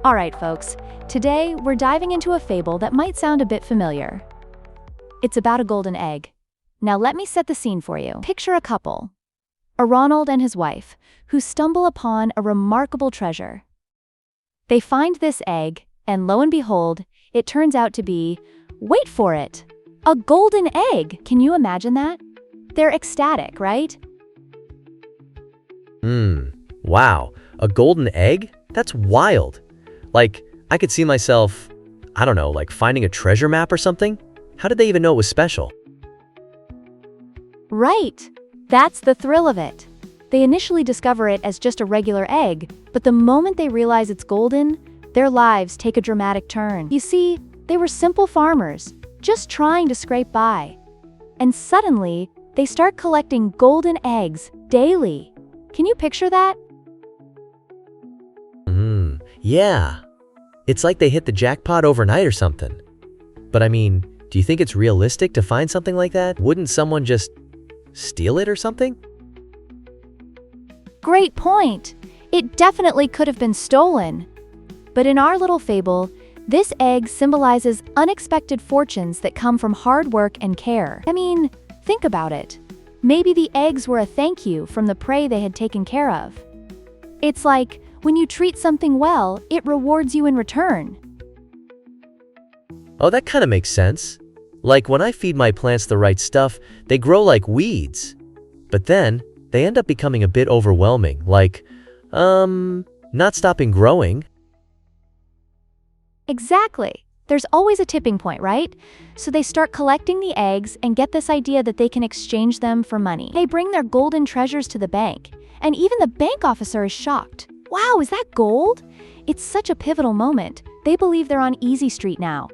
Alright folks, today we're diving into a fable that might sound a bit familiar. It's about a golden egg. Now let me set the scene for you. Picture a couple, a Ronald and his wife, who stumble upon a remarkable treasure. They find this egg, and lo and behold, it turns out to be, wait for it, a golden egg! Can you imagine that? They're ecstatic, right? Wow, a golden egg? That's wild. Like, I could see myself, I don't know, like finding a treasure map or something? How did they even know it was special? Right! That's the thrill of it. They initially discover it as just a regular egg, but the moment they realize it's golden, their lives take a dramatic turn. You see, they were simple farmers, just trying to scrape by. And suddenly, they start collecting golden eggs daily. Can you picture that? Yeah. It's like they hit the jackpot overnight or something. But I mean, do you think it's realistic to find something like that? Wouldn't someone just steal it or something? Great point! It definitely could have been stolen. But in our little fable, this egg symbolizes unexpected fortunes that come from hard work and care. I mean, think about it. Maybe the eggs were a thank you from the prey they had taken care of. It's like, when you treat something well, it rewards you in return. Oh, that kind of makes sense. Like when I feed my plants the right stuff, they grow like weeds. But then, they end up becoming a bit overwhelming, like, not stopping growing. Exactly. There's always a tipping point, right? So they start collecting the eggs and get this idea that they can exchange them for money. They bring their golden treasures to the bank, and even the bank officer is shocked. Wow, is that gold? It's such a pivotal moment. They believe they're on easy street now.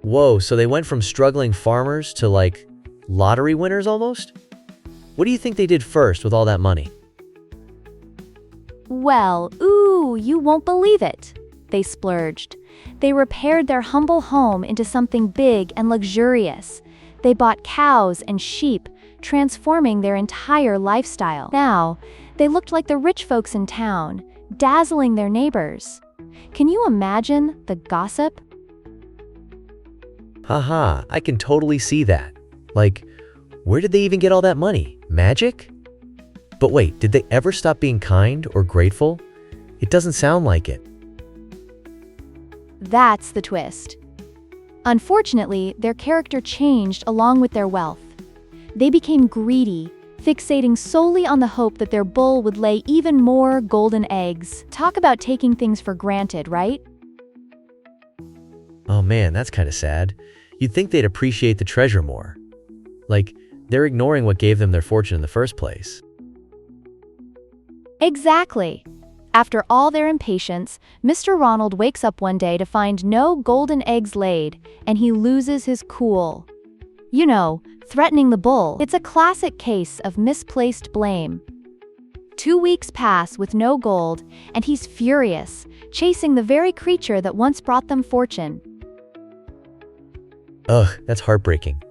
Whoa, so they went from struggling farmers to like lottery winners almost? What do you think they did first with all that money? Well, you won't believe it. They splurged. They repaired their humble home into something big and luxurious. They bought cows and sheep, transforming their entire lifestyle. Now, they looked like the rich folks in town, dazzling their neighbors. Can you imagine the gossip? Haha, I can totally see that. Like, where did they even get all that money? Magic? But wait, did they ever stop being kind or grateful? It doesn't sound like it. That's the twist. Unfortunately, their character changed along with their wealth. They became greedy, fixating solely on the hope that their bull would lay even more golden eggs. Talk about taking things for granted, right? Oh man, that's kind of sad. You'd think they'd appreciate the treasure more. Like, they're ignoring what gave them their fortune in the first place. Exactly. After all their impatience, Mr. Ronald wakes up one day to find no golden eggs laid, and he loses his cool. You know, threatening the bull. It's a classic case of misplaced blame. 2 weeks pass with no gold, and he's furious, chasing the very creature that once brought them fortune. Ugh, that's heartbreaking.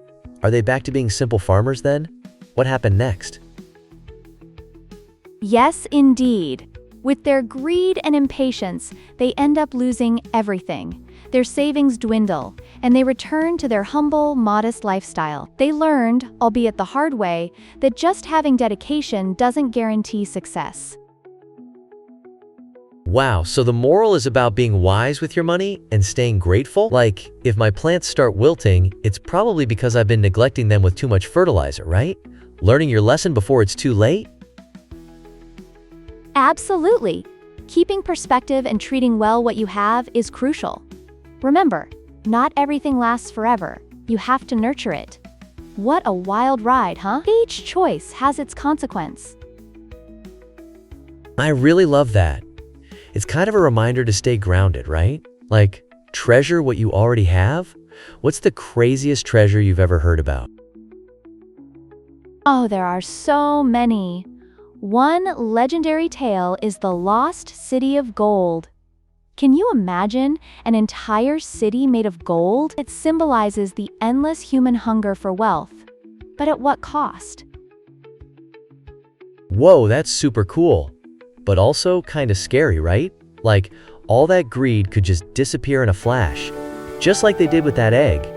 Are they back to being simple farmers then? What happened next? Yes, indeed. With their greed and impatience, they end up losing everything. Their savings dwindle, and they return to their humble, modest lifestyle. They learned, albeit the hard way, that just having dedication doesn't guarantee success. Wow, so the moral is about being wise with your money and staying grateful? Like, if my plants start wilting, it's probably because I've been neglecting them with too much fertilizer, right? Learning your lesson before it's too late? Absolutely. Keeping perspective and treating well what you have is crucial. Remember, not everything lasts forever. You have to nurture it. What a wild ride, huh? Each choice has its consequence. I really love that. It's kind of a reminder to stay grounded, right? Like, treasure what you already have? What's the craziest treasure you've ever heard about? Oh, there are so many. One legendary tale is the Lost City of Gold. Can you imagine an entire city made of gold? It symbolizes the endless human hunger for wealth. But at what cost? Whoa, that's super cool. But also kinda scary, right? Like, all that greed could just disappear in a flash, just like they did with that egg.